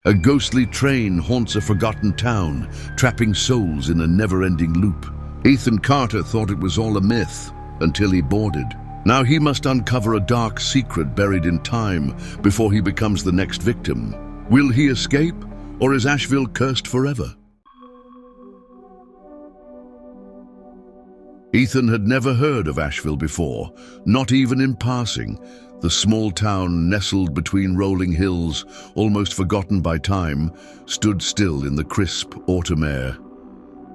A ghostly train haunts a forgotten town, trapping souls in a never-ending loop. Ethan Carter thought it was all a myth until he boarded. Now he must uncover a dark secret buried in time before he becomes the next victim. Will he escape, or is Ashville cursed forever? Ethan had never heard of Ashville before, not even in passing. The small town, nestled between rolling hills, almost forgotten by time, stood still in the crisp autumn air.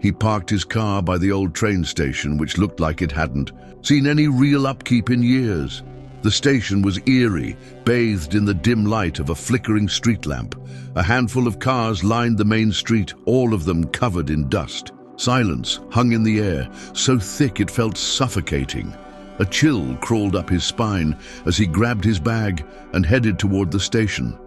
He parked his car by the old train station, which looked like it hadn't seen any real upkeep in years. The station was eerie, bathed in the dim light of a flickering street lamp. A handful of cars lined the main street, all of them covered in dust. Silence hung in the air, so thick it felt suffocating. A chill crawled up his spine as he grabbed his bag and headed toward the station.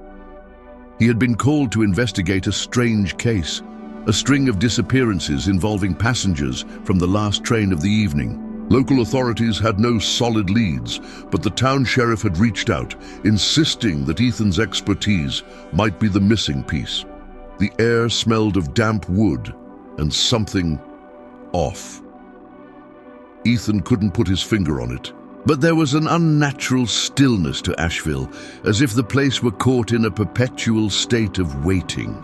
He had been called to investigate a strange case, a string of disappearances involving passengers from the last train of the evening. Local authorities had no solid leads, but the town sheriff had reached out, insisting that Ethan's expertise might be the missing piece. The air smelled of damp wood and something off. Ethan couldn't put his finger on it, but there was an unnatural stillness to Ashville, as if the place were caught in a perpetual state of waiting.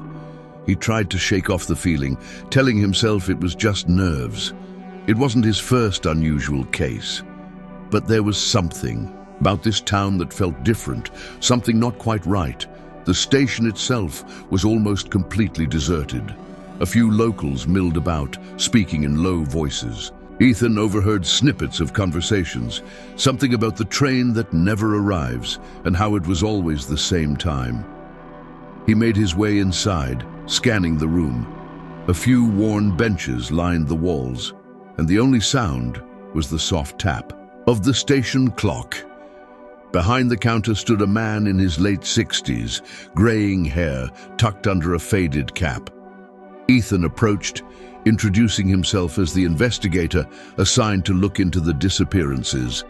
He tried to shake off the feeling, telling himself it was just nerves. It wasn't his first unusual case, but there was something about this town that felt different, something not quite right. The station itself was almost completely deserted. A few locals milled about, speaking in low voices. Ethan overheard snippets of conversations, something about the train that never arrives and how it was always the same time. He made his way inside, scanning the room. A few worn benches lined the walls, and the only sound was the soft tap of the station clock. Behind the counter stood a man in his late 60s, graying hair tucked under a faded cap. Ethan approached, introducing himself as the investigator assigned to look into the disappearances.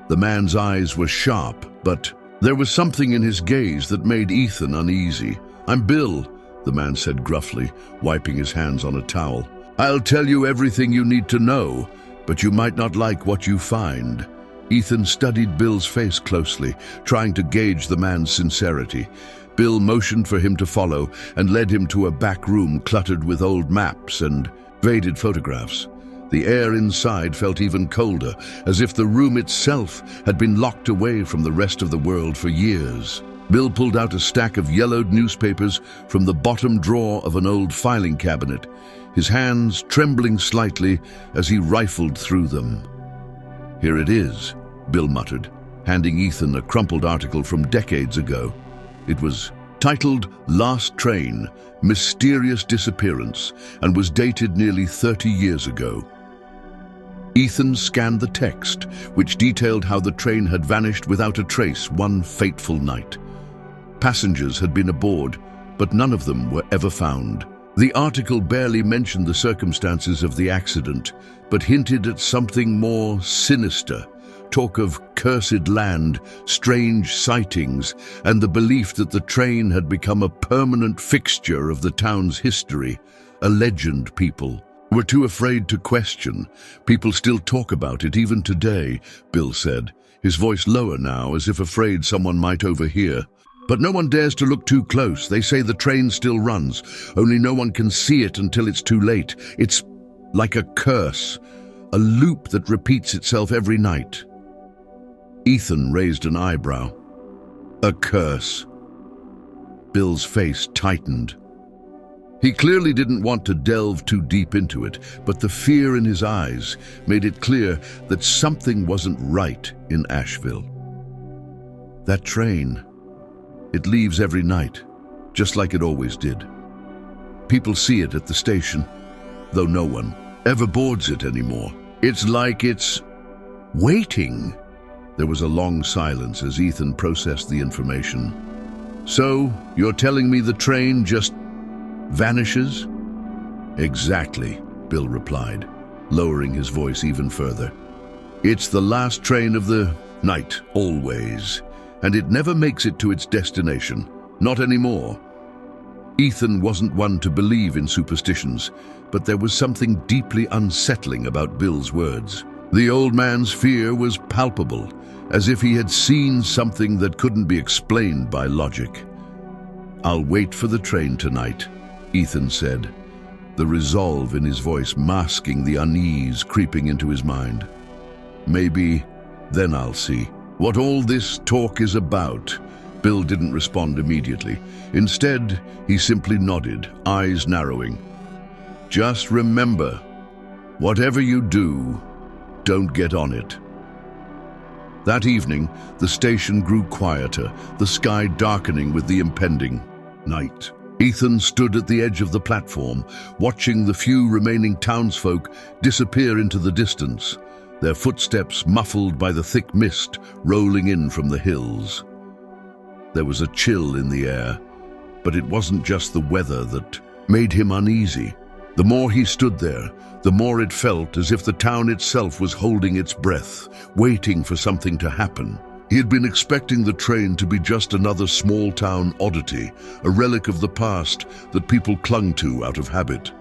The man's eyes were sharp, but there was something in his gaze that made Ethan uneasy. "I'm Bill," the man said gruffly, wiping his hands on a towel. "I'll tell you everything you need to know, but you might not like what you find." Ethan studied Bill's face closely, trying to gauge the man's sincerity. Bill motioned for him to follow and led him to a back room cluttered with old maps and faded photographs. The air inside felt even colder, as if the room itself had been locked away from the rest of the world for years. Bill pulled out a stack of yellowed newspapers from the bottom drawer of an old filing cabinet, his hands trembling slightly as he rifled through them. "Here it is," Bill muttered, handing Ethan a crumpled article from decades ago. It was titled "Last Train, Mysterious Disappearance," and was dated nearly 30 years ago. Ethan scanned the text, which detailed how the train had vanished without a trace one fateful night. Passengers had been aboard, but none of them were ever found. The article barely mentioned the circumstances of the accident, but hinted at something more sinister. Talk of cursed land, strange sightings, and the belief that the train had become a permanent fixture of the town's history. A legend people were too afraid to question. People still talk about it even today, Bill said, his voice lower now, as if afraid someone might overhear. But no one dares to look too close. They say the train still runs, only no one can see it until it's too late. It's like a curse, a loop that repeats itself every night. Ethan raised an eyebrow. A curse. Bill's face tightened. He clearly didn't want to delve too deep into it, but the fear in his eyes made it clear that something wasn't right in Ashville. That train, it leaves every night, just like it always did. People see it at the station, though no one ever boards it anymore. It's like it's waiting. There was a long silence as Ethan processed the information. "So, you're telling me the train just vanishes?" "Exactly," Bill replied, lowering his voice even further. "It's the last train of the night, always, and it never makes it to its destination. Not anymore. Ethan wasn't one to believe in superstitions, but there was something deeply unsettling about Bill's words. The old man's fear was palpable, as if he had seen something that couldn't be explained by logic. "I'll wait for the train tonight," Ethan said, the resolve in his voice masking the unease creeping into his mind. "Maybe then I'll see what all this talk is about." Bill didn't respond immediately. Instead, he simply nodded, eyes narrowing. "Just remember, whatever you do, don't get on it." That evening, the station grew quieter, the sky darkening with the impending night. Ethan stood at the edge of the platform, watching the few remaining townsfolk disappear into the distance, their footsteps muffled by the thick mist rolling in from the hills. There was a chill in the air, but it wasn't just the weather that made him uneasy. The more he stood there, the more it felt as if the town itself was holding its breath, waiting for something to happen. He had been expecting the train to be just another small-town oddity, a relic of the past that people clung to out of habit.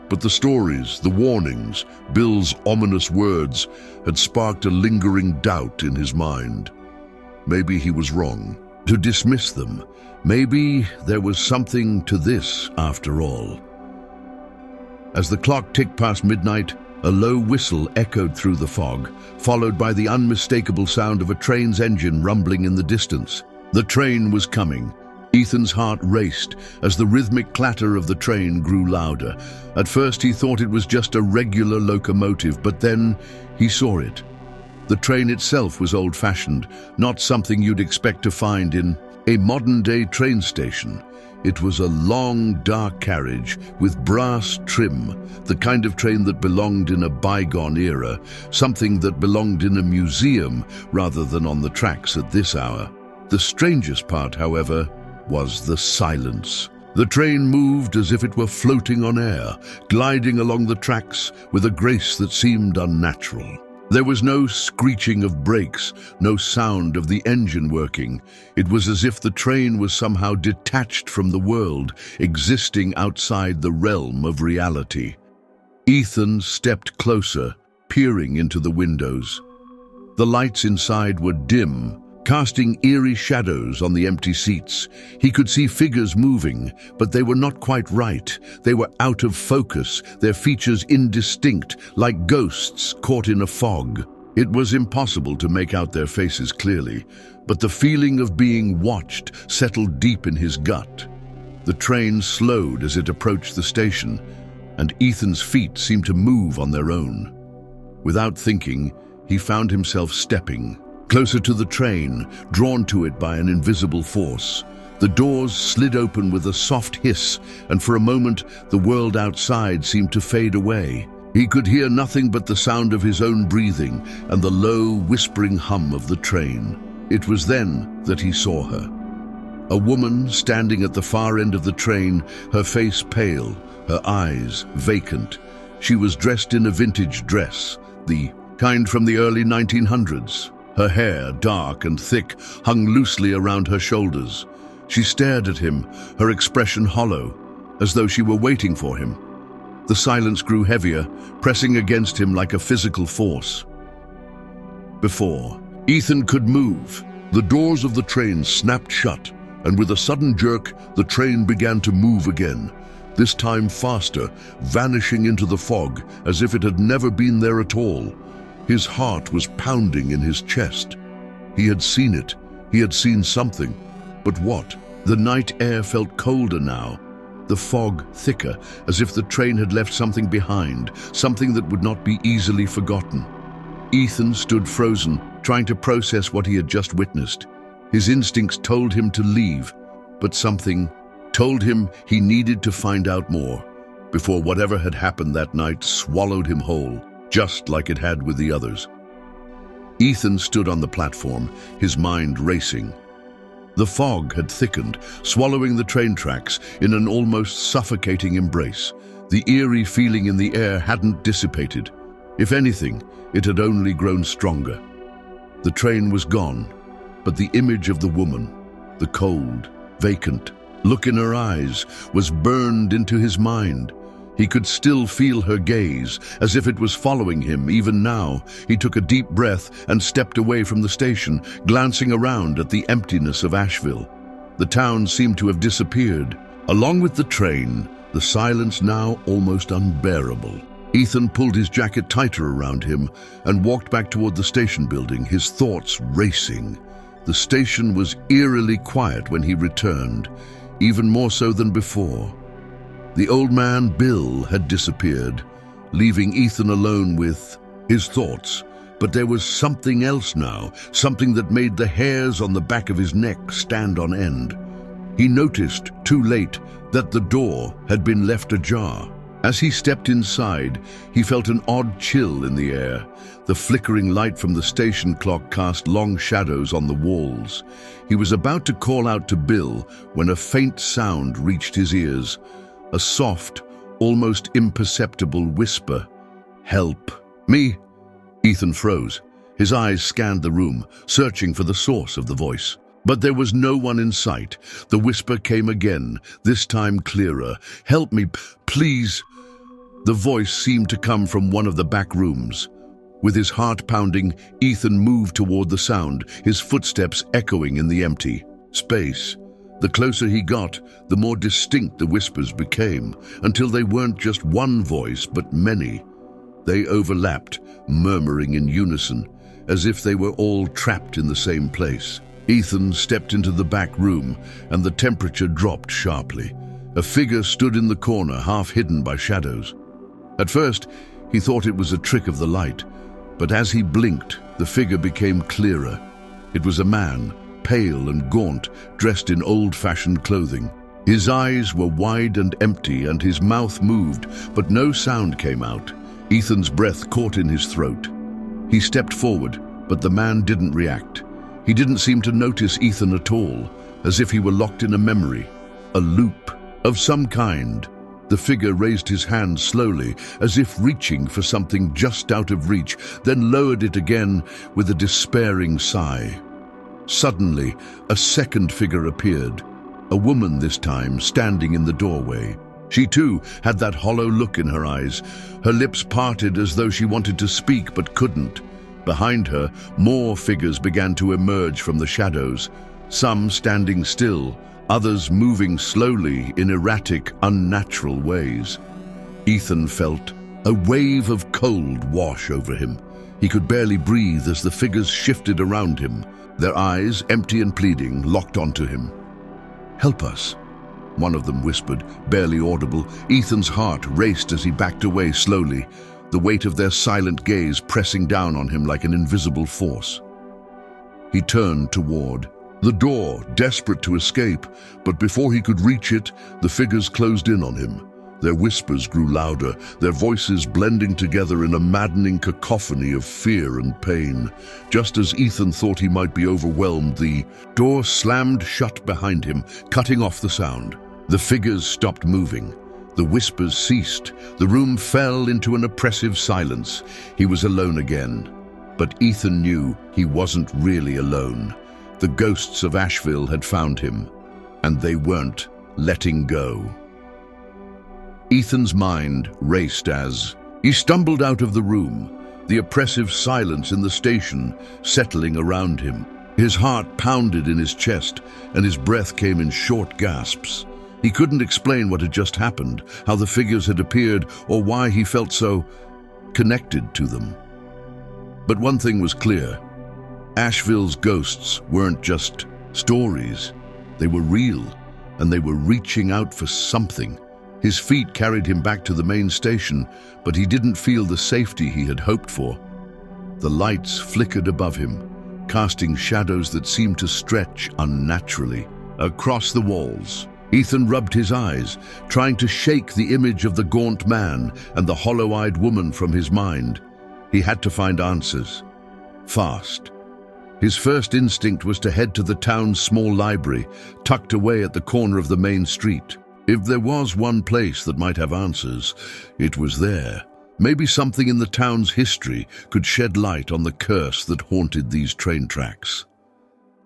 But the stories, the warnings, Bill's ominous words had sparked a lingering doubt in his mind. Maybe he was wrong to dismiss them. Maybe there was something to this after all. As the clock ticked past midnight, a low whistle echoed through the fog, followed by the unmistakable sound of a train's engine rumbling in the distance. The train was coming. Ethan's heart raced as the rhythmic clatter of the train grew louder. At first he thought it was just a regular locomotive, but then he saw it. The train itself was old-fashioned, not something you'd expect to find in a modern-day train station. It was a long, dark carriage with brass trim, the kind of train that belonged in a bygone era, something that belonged in a museum rather than on the tracks at this hour. The strangest part, however, was the silence. The train moved as if it were floating on air, gliding along the tracks with a grace that seemed unnatural. There was no screeching of brakes, no sound of the engine working. It was as if the train was somehow detached from the world, existing outside the realm of reality. Ethan stepped closer, peering into the windows. The lights inside were dim, casting eerie shadows on the empty seats. He could see figures moving, but they were not quite right. They were out of focus, their features indistinct, like ghosts caught in a fog. It was impossible to make out their faces clearly, but the feeling of being watched settled deep in his gut. The train slowed as it approached the station, and Ethan's feet seemed to move on their own. Without thinking, he found himself stepping closer to the train, drawn to it by an invisible force. The doors slid open with a soft hiss, and for a moment the world outside seemed to fade away. He could hear nothing but the sound of his own breathing and the low, whispering hum of the train. It was then that he saw her. A woman standing at the far end of the train, her face pale, her eyes vacant. She was dressed in a vintage dress, the kind from the early 1900s. Her hair, dark and thick, hung loosely around her shoulders. She stared at him, her expression hollow, as though she were waiting for him. The silence grew heavier, pressing against him like a physical force. Before Ethan could move, the doors of the train snapped shut, and with a sudden jerk, the train began to move again, this time faster, vanishing into the fog as if it had never been there at all. His heart was pounding in his chest. He had seen it. He had seen something. But what? The night air felt colder now, the fog thicker, as if the train had left something behind, something that would not be easily forgotten. Ethan stood frozen, trying to process what he had just witnessed. His instincts told him to leave, but something told him he needed to find out more before whatever had happened that night swallowed him whole, just like it had with the others. Ethan stood on the platform, his mind racing. The fog had thickened, swallowing the train tracks in an almost suffocating embrace. The eerie feeling in the air hadn't dissipated. If anything, it had only grown stronger. The train was gone, but the image of the woman, the cold, vacant, look in her eyes was burned into his mind. He could still feel her gaze, as if it was following him even now. He took a deep breath and stepped away from the station, glancing around at the emptiness of Ashville. The town seemed to have disappeared. Along with the train, the silence now almost unbearable. Ethan pulled his jacket tighter around him and walked back toward the station building, his thoughts racing. The station was eerily quiet when he returned, even more so than before. The old man, Bill, had disappeared, leaving Ethan alone with his thoughts. But there was something else now, something that made the hairs on the back of his neck stand on end. He noticed, too late, that the door had been left ajar. As he stepped inside, he felt an odd chill in the air. The flickering light from the station clock cast long shadows on the walls. He was about to call out to Bill when a faint sound reached his ears. A soft, almost imperceptible whisper. "Help me!" Ethan froze. His eyes scanned the room, searching for the source of the voice. But there was no one in sight. The whisper came again, this time clearer. "Help me, please!" The voice seemed to come from one of the back rooms. With his heart pounding, Ethan moved toward the sound, his footsteps echoing in the empty space. The closer he got, the more distinct the whispers became, until they weren't just one voice, but many. They overlapped, murmuring in unison, as if they were all trapped in the same place. Ethan stepped into the back room, and the temperature dropped sharply. A figure stood in the corner, half hidden by shadows. At first, he thought it was a trick of the light, but as he blinked, the figure became clearer. It was a man, pale and gaunt, dressed in old-fashioned clothing. His eyes were wide and empty, and his mouth moved, but no sound came out. Ethan's breath caught in his throat. He stepped forward, but the man didn't react. He didn't seem to notice Ethan at all, as if he were locked in a memory, a loop of some kind. The figure raised his hand slowly, as if reaching for something just out of reach, then lowered it again with a despairing sigh. Suddenly, a second figure appeared, a woman this time, standing in the doorway. She too had that hollow look in her eyes, her lips parted as though she wanted to speak but couldn't. Behind her, more figures began to emerge from the shadows, some standing still, others moving slowly in erratic, unnatural ways. Ethan felt a wave of cold wash over him. He could barely breathe as the figures shifted around him, their eyes, empty and pleading, locked onto him. "Help us," one of them whispered, barely audible. Ethan's heart raced as he backed away slowly, the weight of their silent gaze pressing down on him like an invisible force. He turned toward the door, desperate to escape, but before he could reach it, the figures closed in on him. Their whispers grew louder, their voices blending together in a maddening cacophony of fear and pain. Just as Ethan thought he might be overwhelmed, the door slammed shut behind him, cutting off the sound. The figures stopped moving. The whispers ceased. The room fell into an oppressive silence. He was alone again. But Ethan knew he wasn't really alone. The ghosts of Ashville had found him, and they weren't letting go. Ethan's mind raced as he stumbled out of the room, the oppressive silence in the station settling around him. His heart pounded in his chest, and his breath came in short gasps. He couldn't explain what had just happened, how the figures had appeared, or why he felt so connected to them. But one thing was clear. Ashville's ghosts weren't just stories. They were real, and they were reaching out for something. His feet carried him back to the main station, but he didn't feel the safety he had hoped for. The lights flickered above him, casting shadows that seemed to stretch unnaturally across the walls. Ethan rubbed his eyes, trying to shake the image of the gaunt man and the hollow-eyed woman from his mind. He had to find answers, fast. His first instinct was to head to the town's small library, tucked away at the corner of the main street. If there was one place that might have answers, it was there. Maybe something in the town's history could shed light on the curse that haunted these train tracks.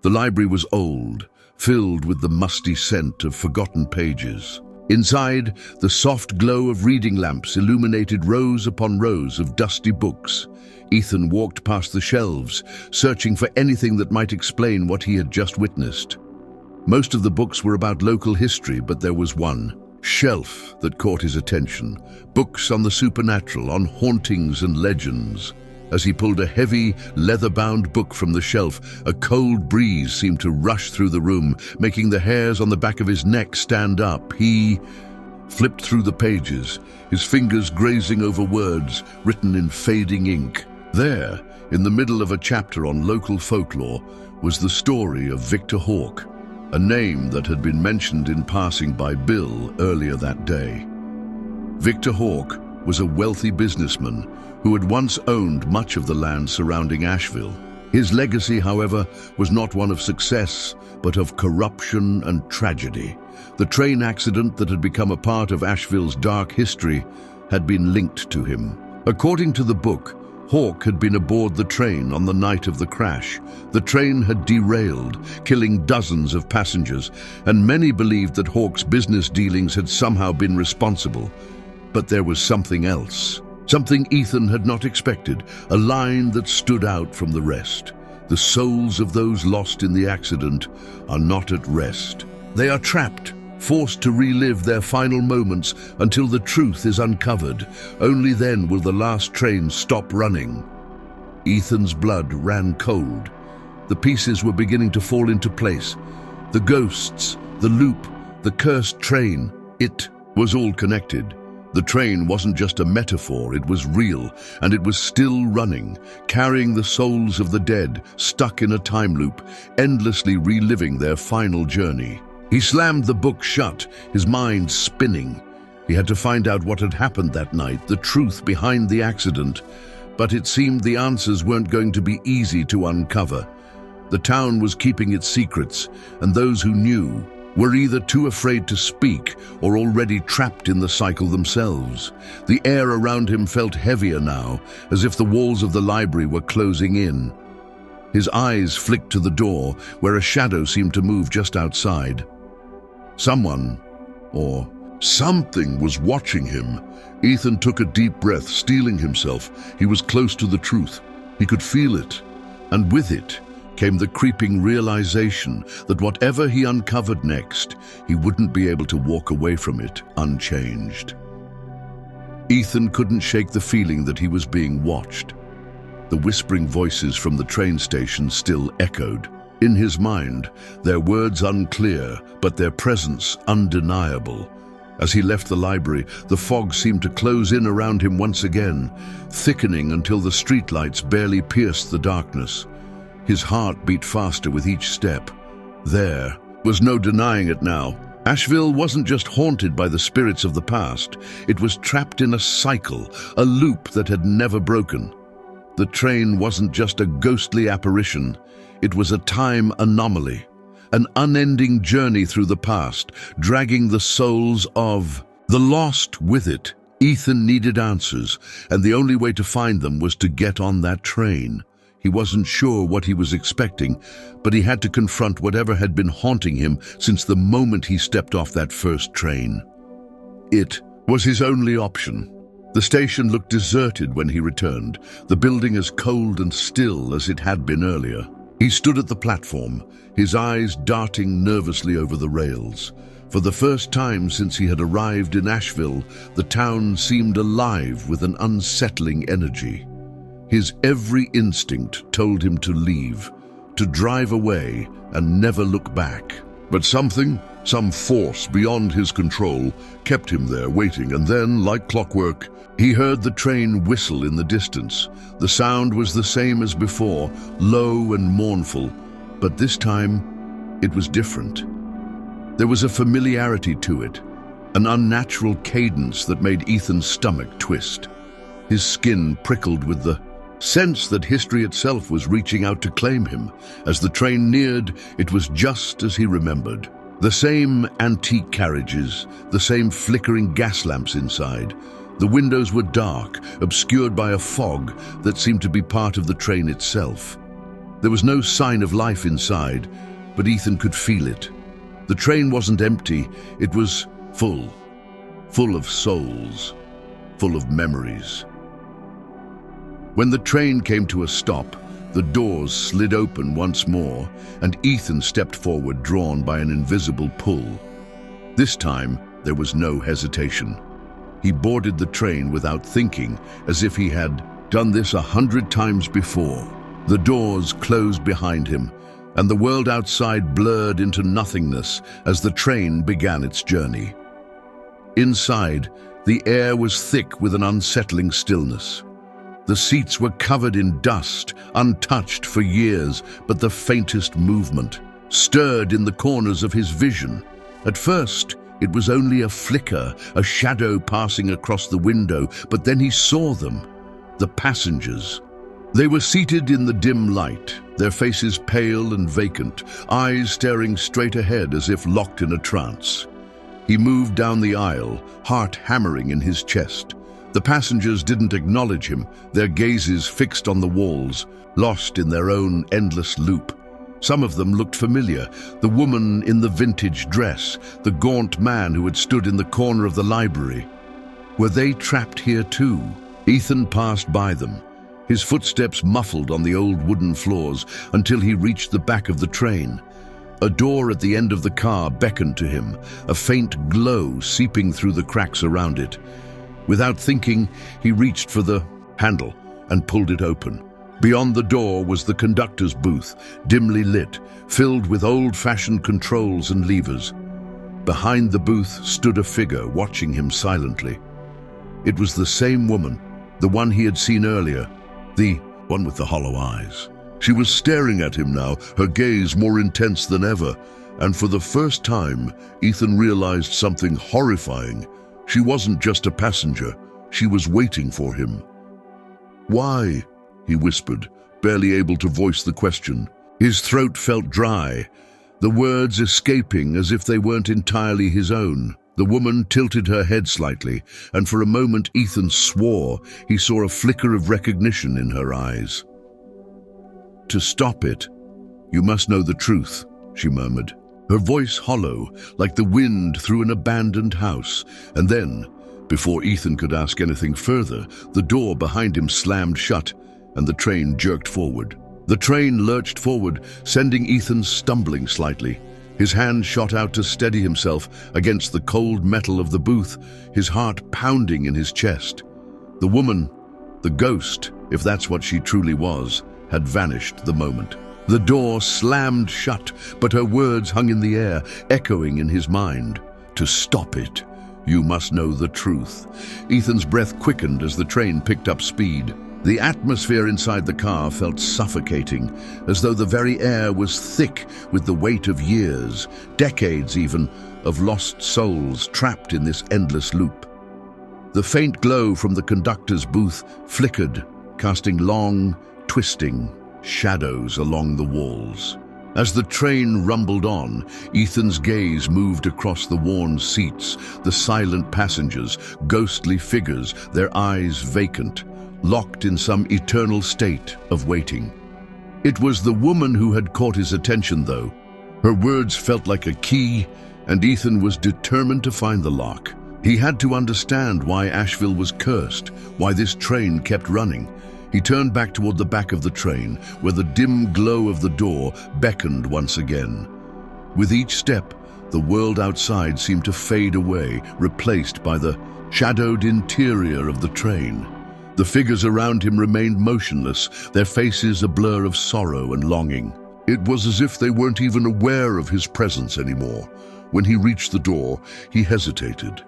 The library was old, filled with the musty scent of forgotten pages. Inside, the soft glow of reading lamps illuminated rows upon rows of dusty books. Ethan walked past the shelves, searching for anything that might explain what he had just witnessed. Most of the books were about local history, but there was one shelf that caught his attention. Books on the supernatural, on hauntings and legends. As he pulled a heavy, leather-bound book from the shelf, a cold breeze seemed to rush through the room, making the hairs on the back of his neck stand up. He flipped through the pages, his fingers grazing over words written in fading ink. There, in the middle of a chapter on local folklore, was the story of Victor Hawke, a name that had been mentioned in passing by Bill earlier that day. Victor Hawke was a wealthy businessman who had once owned much of the land surrounding Ashville. His legacy, however, was not one of success, but of corruption and tragedy. The train accident that had become a part of Ashville's dark history had been linked to him. According to the book, Hawke had been aboard the train on the night of the crash. The train had derailed, killing dozens of passengers, and many believed that Hawke's business dealings had somehow been responsible. But there was something else. Something Ethan had not expected, a line that stood out from the rest. The souls of those lost in the accident are not at rest. They are trapped, forced to relive their final moments until the truth is uncovered. Only then will the last train stop running. Ethan's blood ran cold. The pieces were beginning to fall into place. The ghosts, the loop, the cursed train, it was all connected. The train wasn't just a metaphor, it was real, and it was still running, carrying the souls of the dead, stuck in a time loop, endlessly reliving their final journey. He slammed the book shut, his mind spinning. He had to find out what had happened that night, the truth behind the accident. But it seemed the answers weren't going to be easy to uncover. The town was keeping its secrets, and those who knew were either too afraid to speak or already trapped in the cycle themselves. The air around him felt heavier now, as if the walls of the library were closing in. His eyes flicked to the door, where a shadow seemed to move just outside. Someone, or something, was watching him. Ethan took a deep breath, steeling himself. He was close to the truth. He could feel it, and with it came the creeping realization that whatever he uncovered next, he wouldn't be able to walk away from it unchanged. Ethan couldn't shake the feeling that he was being watched. The whispering voices from the train station still echoed. In his mind, their words unclear, but their presence undeniable. As he left the library, the fog seemed to close in around him once again, thickening until the streetlights barely pierced the darkness. His heart beat faster with each step. There was no denying it now. Ashville wasn't just haunted by the spirits of the past. It was trapped in a cycle, a loop that had never broken. The train wasn't just a ghostly apparition. It was a time anomaly, an unending journey through the past, dragging the souls of the lost with it. Ethan needed answers, and the only way to find them was to get on that train. He wasn't sure what he was expecting, but he had to confront whatever had been haunting him since the moment he stepped off that first train. It was his only option. The station looked deserted when he returned, the building as cold and still as it had been earlier. He stood at the platform, his eyes darting nervously over the rails. For the first time since he had arrived in Ashville, the town seemed alive with an unsettling energy. His every instinct told him to leave, to drive away and never look back. But something, some force beyond his control, kept him there waiting, and then, like clockwork, he heard the train whistle in the distance. The sound was the same as before, low and mournful, but this time it was different. There was a familiarity to it, an unnatural cadence that made Ethan's stomach twist. His skin prickled with the sense that history itself was reaching out to claim him. As the train neared, it was just as he remembered. The same antique carriages, the same flickering gas lamps inside. The windows were dark, obscured by a fog that seemed to be part of the train itself. There was no sign of life inside, but Ethan could feel it. The train wasn't empty, it was full. Full of souls, full of memories. When the train came to a stop, the doors slid open once more, and Ethan stepped forward, drawn by an invisible pull. This time, there was no hesitation. He boarded the train without thinking, as if he had done this 100 times before. The doors closed behind him, and the world outside blurred into nothingness as the train began its journey. Inside, the air was thick with an unsettling stillness. The seats were covered in dust, untouched for years, but the faintest movement stirred in the corners of his vision. At first, it was only a flicker, a shadow passing across the window, but then he saw them, the passengers. They were seated in the dim light, their faces pale and vacant, eyes staring straight ahead as if locked in a trance. He moved down the aisle, heart hammering in his chest. The passengers didn't acknowledge him, their gazes fixed on the walls, lost in their own endless loop. Some of them looked familiar, the woman in the vintage dress, the gaunt man who had stood in the corner of the library. Were they trapped here too? Ethan passed by them, his footsteps muffled on the old wooden floors until he reached the back of the train. A door at the end of the car beckoned to him, a faint glow seeping through the cracks around it. Without thinking, he reached for the handle and pulled it open. Beyond the door was the conductor's booth, dimly lit, filled with old-fashioned controls and levers. Behind the booth stood a figure, watching him silently. It was the same woman, the one he had seen earlier, the one with the hollow eyes. She was staring at him now, her gaze more intense than ever, and for the first time, Ethan realized something horrifying. She wasn't just a passenger, she was waiting for him. "Why?" he whispered, barely able to voice the question. His throat felt dry, the words escaping as if they weren't entirely his own. The woman tilted her head slightly, and for a moment Ethan swore he saw a flicker of recognition in her eyes. "To stop it, you must know the truth," she murmured, her voice hollow, like the wind through an abandoned house. And then, before Ethan could ask anything further, the door behind him slammed shut, and the train jerked forward. The train lurched forward, sending Ethan stumbling slightly. His hand shot out to steady himself against the cold metal of the booth, his heart pounding in his chest. The woman, the ghost, if that's what she truly was, had vanished the moment. The door slammed shut, but her words hung in the air, echoing in his mind. "To stop it, you must know the truth." Ethan's breath quickened as the train picked up speed. The atmosphere inside the car felt suffocating, as though the very air was thick with the weight of years, decades even, of lost souls trapped in this endless loop. The faint glow from the conductor's booth flickered, casting long, twisting shadows along the walls. As the train rumbled on, Ethan's gaze moved across the worn seats, the silent passengers, ghostly figures, their eyes vacant, locked in some eternal state of waiting. It was the woman who had caught his attention, though. Her words felt like a key, and Ethan was determined to find the lock. He had to understand why Ashville was cursed, why this train kept running. He turned back toward the back of the train, where the dim glow of the door beckoned once again. With each step, the world outside seemed to fade away, replaced by the shadowed interior of the train. The figures around him remained motionless, their faces a blur of sorrow and longing. It was as if they weren't even aware of his presence anymore. When he reached the door, he hesitated.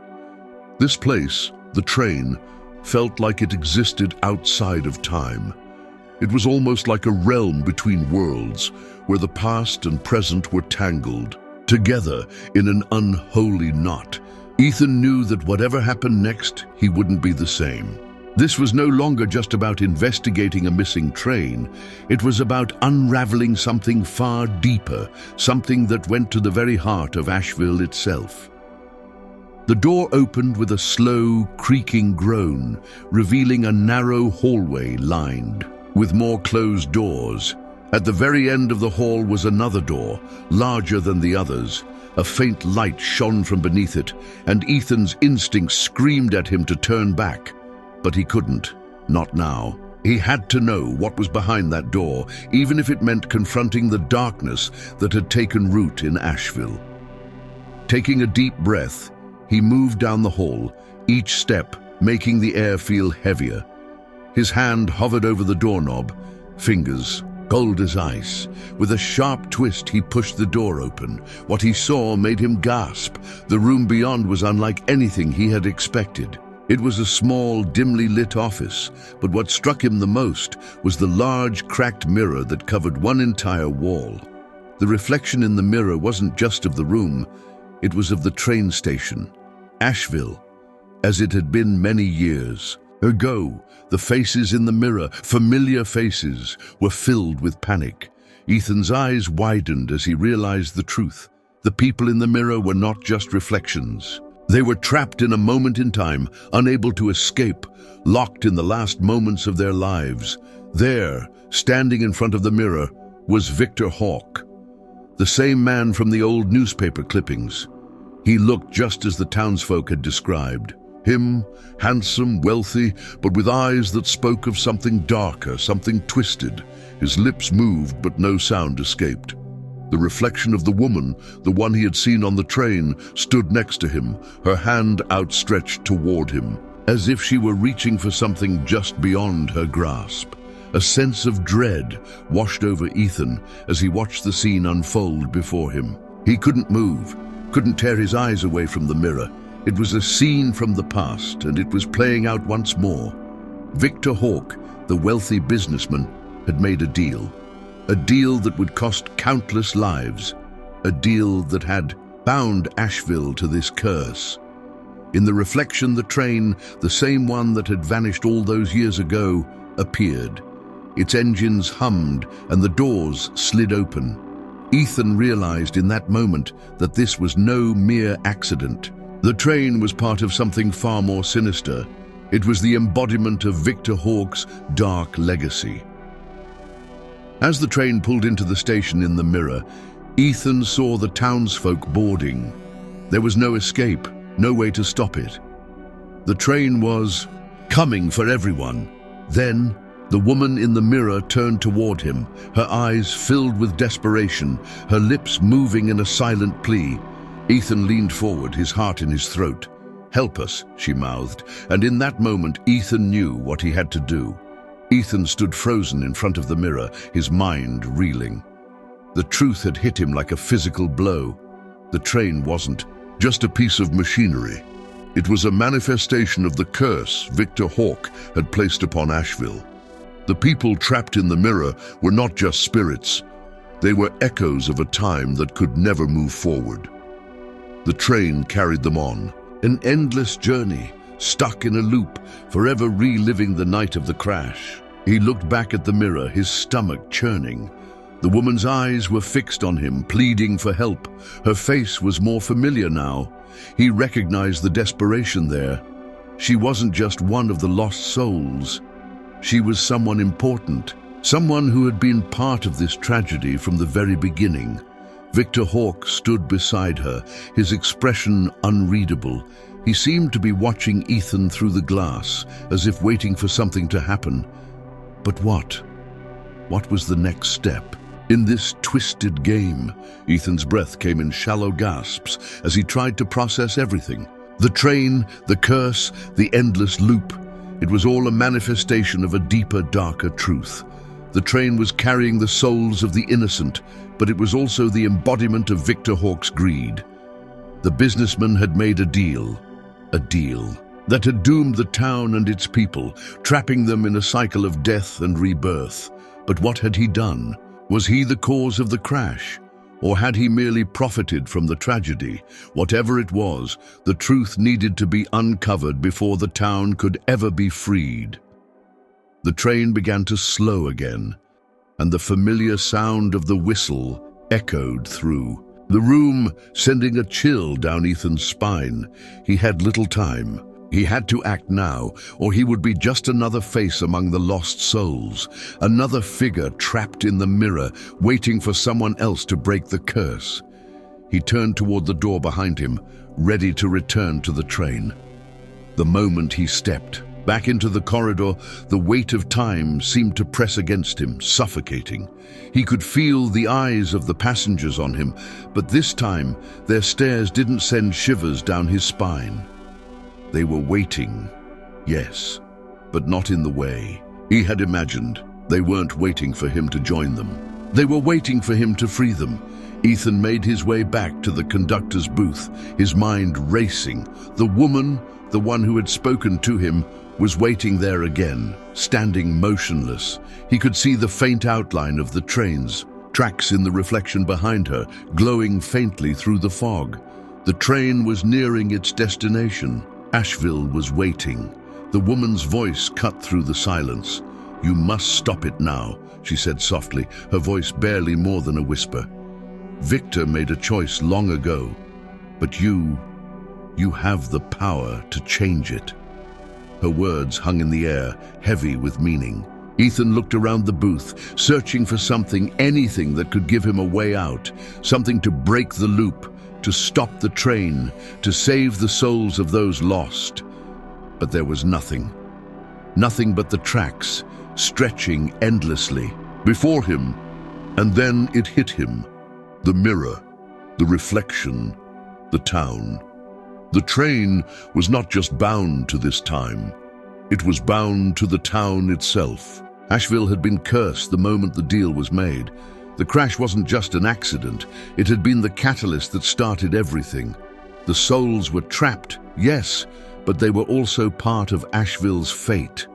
This place, the train, felt like it existed outside of time. It was almost like a realm between worlds, where the past and present were tangled together in an unholy knot. Ethan knew that whatever happened next, he wouldn't be the same. This was no longer just about investigating a missing train. It was about unraveling something far deeper, something that went to the very heart of Ashville itself. The door opened with a slow, creaking groan, revealing a narrow hallway lined with more closed doors. At the very end of the hall was another door, larger than the others, A faint light shone from beneath it, and Ethan's instinct screamed at him to turn back. But he couldn't. Not now. He had to know what was behind that door, even if it meant confronting the darkness that had taken root in Ashville. Taking a deep breath, he moved down the hall, each step making the air feel heavier. His hand hovered over the doorknob, fingers cold as ice. With a sharp twist, he pushed the door open. What he saw made him gasp. The room beyond was unlike anything he had expected. It was a small, dimly lit office, but what struck him the most was the large, cracked mirror that covered one entire wall. The reflection in the mirror wasn't just of the room, it was of the train station, Ashville, as it had been many years ago. The faces in the mirror, familiar faces, were filled with panic. Ethan's eyes widened as he realized the truth. The people in the mirror were not just reflections. They were trapped in a moment in time, unable to escape, locked in the last moments of their lives. There, standing in front of the mirror, was Victor Hawk, the same man from the old newspaper clippings. He looked just as the townsfolk had described. Him, handsome, wealthy, but with eyes that spoke of something darker, something twisted. His lips moved, but no sound escaped. The reflection of the woman, the one he had seen on the train, stood next to him, her hand outstretched toward him, as if she were reaching for something just beyond her grasp. A sense of dread washed over Ethan as he watched the scene unfold before him. He couldn't move, couldn't tear his eyes away from the mirror. It was a scene from the past, and it was playing out once more. Victor Hawk, the wealthy businessman, had made a deal that would cost countless lives, a deal that had bound Ashville to this curse. In the reflection, the train, the same one that had vanished all those years ago, appeared. Its engines hummed and the doors slid open. Ethan realized in that moment that this was no mere accident. The train was part of something far more sinister. It was the embodiment of Victor Hawk's dark legacy. As the train pulled into the station in the mirror, Ethan saw the townsfolk boarding. There was no escape, no way to stop it. The train was coming for everyone. Then, the woman in the mirror turned toward him, her eyes filled with desperation, her lips moving in a silent plea. Ethan leaned forward, his heart in his throat. "Help us," she mouthed, and in that moment Ethan knew what he had to do. Ethan stood frozen in front of the mirror, his mind reeling. The truth had hit him like a physical blow. The train wasn't just a piece of machinery. It was a manifestation of the curse Victor Hawk had placed upon Ashville. The people trapped in the mirror were not just spirits. They were echoes of a time that could never move forward. The train carried them on, an endless journey, stuck in a loop, forever reliving the night of the crash. He looked back at the mirror, his stomach churning. The woman's eyes were fixed on him, pleading for help. Her face was more familiar now. He recognized the desperation there. She wasn't just one of the lost souls. She was someone important, someone who had been part of this tragedy from the very beginning. Victor Hawk stood beside her, his expression unreadable. He seemed to be watching Ethan through the glass, as if waiting for something to happen. But what? What was the next step? In this twisted game, Ethan's breath came in shallow gasps as he tried to process everything. The train, the curse, the endless loop. It was all a manifestation of a deeper, darker truth. The train was carrying the souls of the innocent, but it was also the embodiment of Victor Hawk's greed. The businessman had made a deal that had doomed the town and its people, trapping them in a cycle of death and rebirth. But what had he done? Was he the cause of the crash? Or had he merely profited from the tragedy? Whatever it was, the truth needed to be uncovered before the town could ever be freed. The train began to slow again, and the familiar sound of the whistle echoed through the room, sending a chill down Ethan's spine. He had little time. He had to act now, or he would be just another face among the lost souls, another figure trapped in the mirror, waiting for someone else to break the curse. He turned toward the door behind him, ready to return to the train. The moment he stepped back into the corridor, the weight of time seemed to press against him, suffocating. He could feel the eyes of the passengers on him, but this time their stares didn't send shivers down his spine. They were waiting, yes, but not in the way he had imagined. They weren't waiting for him to join them. They were waiting for him to free them. Ethan made his way back to the conductor's booth, his mind racing. The woman, the one who had spoken to him, was waiting there again, standing motionless. He could see the faint outline of the train's tracks in the reflection behind her, glowing faintly through the fog. The train was nearing its destination. Ashville was waiting. The woman's voice cut through the silence. "You must stop it now," she said softly, her voice barely more than a whisper. "Victor made a choice long ago, but you have the power to change it." Her words hung in the air, heavy with meaning. Ethan looked around the booth, searching for something, anything that could give him a way out, something to break the loop, to stop the train, to save the souls of those lost. But there was nothing. Nothing but the tracks, stretching endlessly before him. And then it hit him. The mirror, the reflection, the town. The train was not just bound to this time. It was bound to the town itself. Ashville had been cursed the moment the deal was made. The crash wasn't just an accident. It had been the catalyst that started everything. The souls were trapped, yes, but they were also part of Ashville's fate.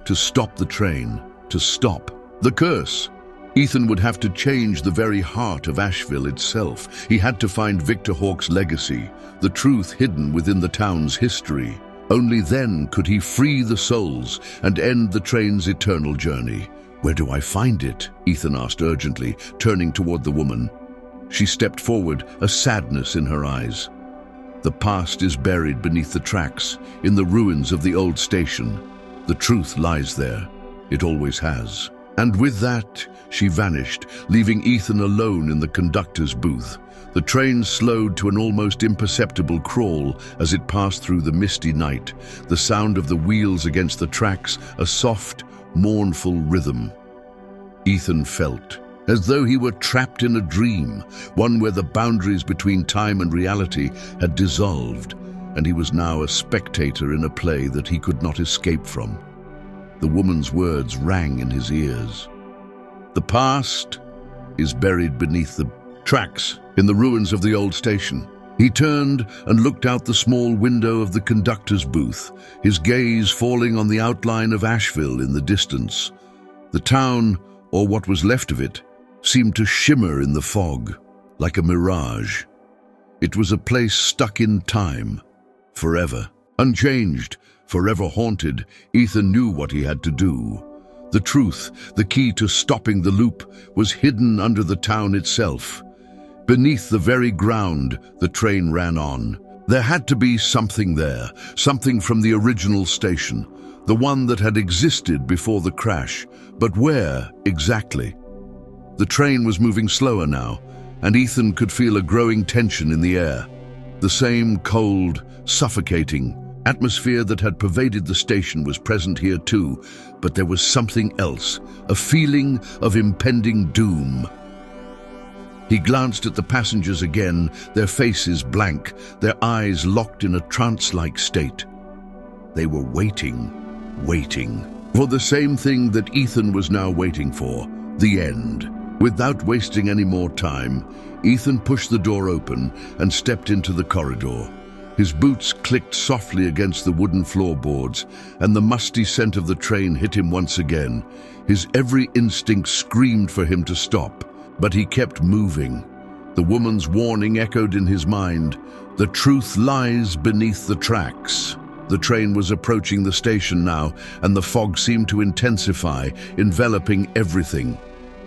To stop the train, to stop the curse. Ethan would have to change the very heart of Ashville itself. He had to find Victor Hawk's legacy, the truth hidden within the town's history. Only then could he free the souls and end the train's eternal journey. "Where do I find it?" Ethan asked urgently, turning toward the woman. She stepped forward, a sadness in her eyes. "The past is buried beneath the tracks, in the ruins of the old station. The truth lies there. It always has." And with that, she vanished, leaving Ethan alone in the conductor's booth. The train slowed to an almost imperceptible crawl as it passed through the misty night, the sound of the wheels against the tracks, a soft, mournful rhythm. Ethan felt as though he were trapped in a dream, one where the boundaries between time and reality had dissolved, and he was now a spectator in a play that he could not escape from. The woman's words rang in his ears. "The past is buried beneath the tracks, in the ruins of the old station." He turned and looked out the small window of the conductor's booth, his gaze falling on the outline of Ashville in the distance. The town, or what was left of it, seemed to shimmer in the fog, like a mirage. It was a place stuck in time, forever, unchanged, forever haunted. Ethan knew what he had to do. The truth, the key to stopping the loop, was hidden under the town itself. Beneath the very ground the train ran on. There had to be something there, something from the original station, the one that had existed before the crash. But where exactly? The train was moving slower now, and Ethan could feel a growing tension in the air. The same cold, suffocating atmosphere that had pervaded the station was present here too, but there was something else, a feeling of impending doom. He glanced at the passengers again, their faces blank, their eyes locked in a trance-like state. They were waiting for the same thing that Ethan was now waiting for, the end. Without wasting any more time, Ethan pushed the door open and stepped into the corridor. His boots clicked softly against the wooden floorboards, and the musty scent of the train hit him once again. His every instinct screamed for him to stop, but he kept moving. The woman's warning echoed in his mind. The truth lies beneath the tracks. The train was approaching the station now, and the fog seemed to intensify, enveloping everything.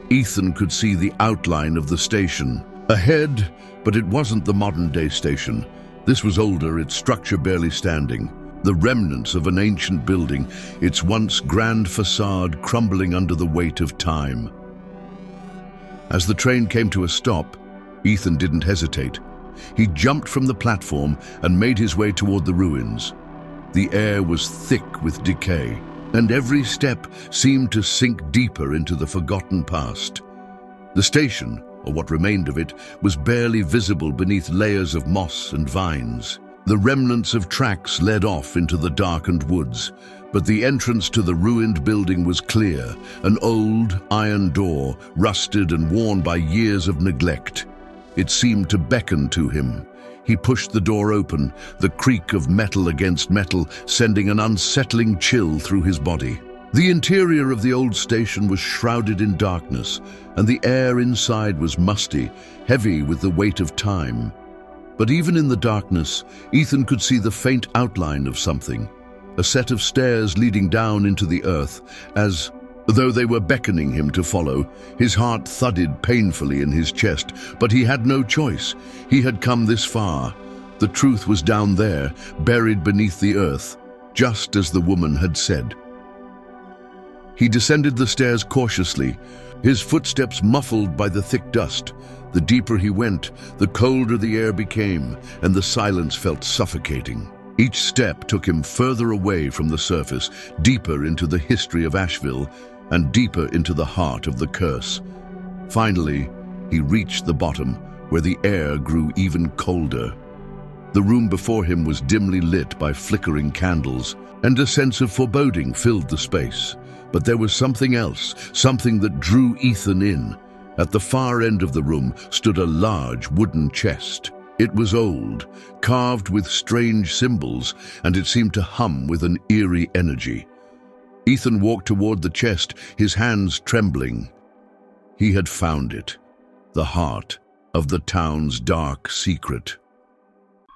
Ethan could see the outline of the station ahead, but it wasn't the modern-day station. This was older, its structure barely standing, the remnants of an ancient building, its once grand facade crumbling under the weight of time. As the train came to a stop, Ethan didn't hesitate. He jumped from the platform and made his way toward the ruins. The air was thick with decay, and every step seemed to sink deeper into the forgotten past. The station, or what remained of it, was barely visible beneath layers of moss and vines. The remnants of tracks led off into the darkened woods, but the entrance to the ruined building was clear, an old iron door, rusted and worn by years of neglect. It seemed to beckon to him. He pushed the door open, the creak of metal against metal sending an unsettling chill through his body. The interior of the old station was shrouded in darkness, and the air inside was musty, heavy with the weight of time. But even in the darkness, Ethan could see the faint outline of something, a set of stairs leading down into the earth, as though they were beckoning him to follow. His heart thudded painfully in his chest, but he had no choice. He had come this far. The truth was down there, buried beneath the earth, just as the woman had said. He descended the stairs cautiously, his footsteps muffled by the thick dust. The deeper he went, the colder the air became, and the silence felt suffocating. Each step took him further away from the surface, deeper into the history of Ashville, and deeper into the heart of the curse. Finally, he reached the bottom, where the air grew even colder. The room before him was dimly lit by flickering candles, and a sense of foreboding filled the space. But there was something else, something that drew Ethan in. At the far end of the room stood a large wooden chest. It was old, carved with strange symbols, and it seemed to hum with an eerie energy. Ethan walked toward the chest, his hands trembling. He had found it, the heart of the town's dark secret.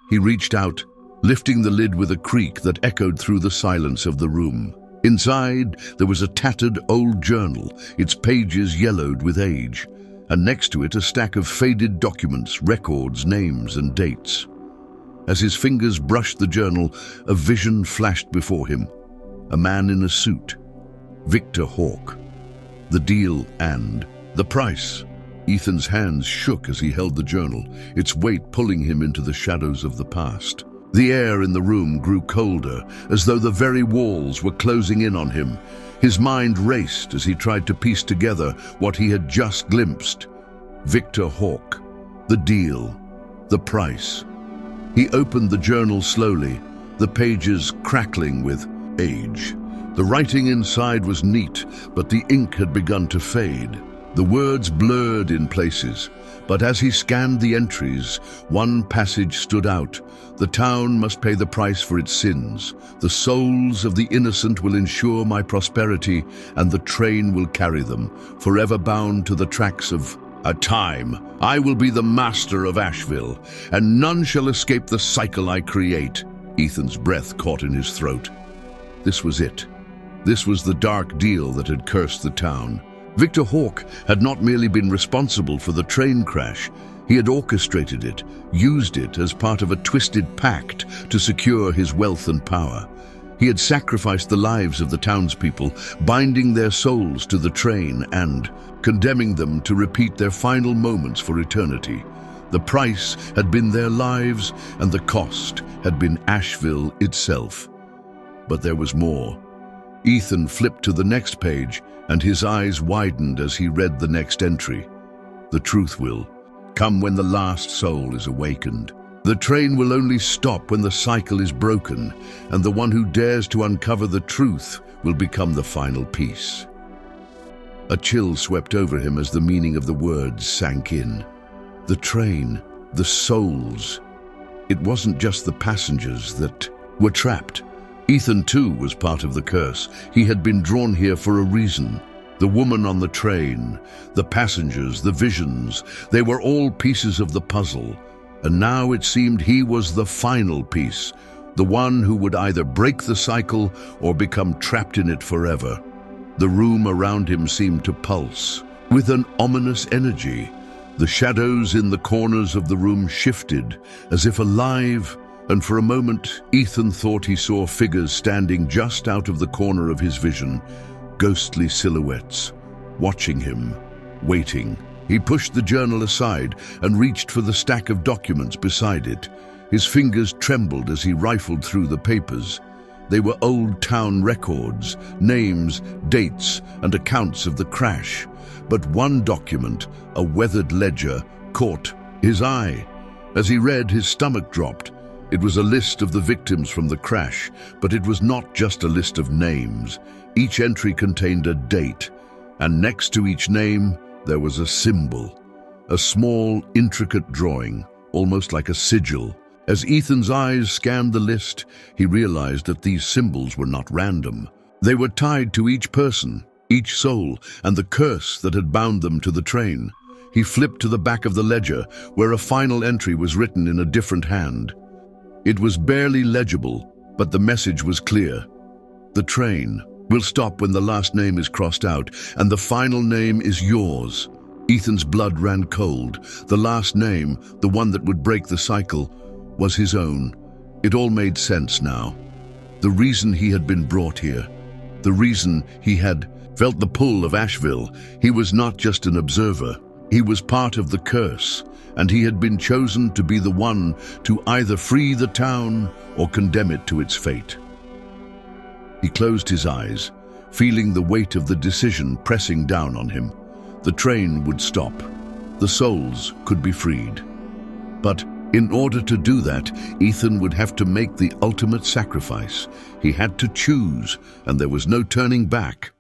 He reached out, lifting the lid with a creak that echoed through the silence of the room. Inside, there was a tattered old journal, its pages yellowed with age, and next to it a stack of faded documents, records, names, and dates. As his fingers brushed the journal, a vision flashed before him. A man in a suit, Victor Hawke. The deal and the price. Ethan's hands shook as he held the journal, its weight pulling him into the shadows of the past. The air in the room grew colder, as though the very walls were closing in on him. His mind raced as he tried to piece together what he had just glimpsed. Victor Hawke, the deal, the price. He opened the journal slowly, the pages crackling with age. The writing inside was neat, but the ink had begun to fade. The words blurred in places, but as he scanned the entries, one passage stood out. The town must pay the price for its sins. The souls of the innocent will ensure my prosperity, and the train will carry them, forever bound to the tracks of a time. I will be the master of Ashville, and none shall escape the cycle I create. Ethan's breath caught in his throat. This was it. This was the dark deal that had cursed the town. Victor Hawke had not merely been responsible for the train crash, he had orchestrated it, used it as part of a twisted pact to secure his wealth and power. He had sacrificed the lives of the townspeople, binding their souls to the train and condemning them to repeat their final moments for eternity. The price had been their lives, and the cost had been Ashville itself. But there was more. Ethan flipped to the next page, and his eyes widened as he read the next entry. The truth will come when the last soul is awakened. The train will only stop when the cycle is broken, and the one who dares to uncover the truth will become the final piece. A chill swept over him as the meaning of the words sank in. The train, the souls. It wasn't just the passengers that were trapped. Ethan, too, was part of the curse. He had been drawn here for a reason. The woman on the train, the passengers, the visions, they were all pieces of the puzzle. And now it seemed he was the final piece, the one who would either break the cycle or become trapped in it forever. The room around him seemed to pulse with an ominous energy. The shadows in the corners of the room shifted, as if alive, and for a moment Ethan thought he saw figures standing just out of the corner of his vision, ghostly silhouettes, watching him, waiting. He pushed the journal aside and reached for the stack of documents beside it. His fingers trembled as he rifled through the papers. They were old town records, names, dates, and accounts of the crash. But one document, a weathered ledger, caught his eye. As he read, his stomach dropped. It was a list of the victims from the crash, but it was not just a list of names. Each entry contained a date, and next to each name, there was a symbol. A small, intricate drawing, almost like a sigil. As Ethan's eyes scanned the list, he realized that these symbols were not random. They were tied to each person, each soul, and the curse that had bound them to the train. He flipped to the back of the ledger, where a final entry was written in a different hand. It was barely legible, but the message was clear. The train will stop when the last name is crossed out, and the final name is yours. Ethan's blood ran cold. The last name, the one that would break the cycle, was his own. It all made sense now. The reason he had been brought here, the reason he had felt the pull of Ashville, he was not just an observer. He was part of the curse, and he had been chosen to be the one to either free the town or condemn it to its fate. He closed his eyes, feeling the weight of the decision pressing down on him. The train would stop. The souls could be freed. But in order to do that, Ethan would have to make the ultimate sacrifice. He had to choose, and there was no turning back.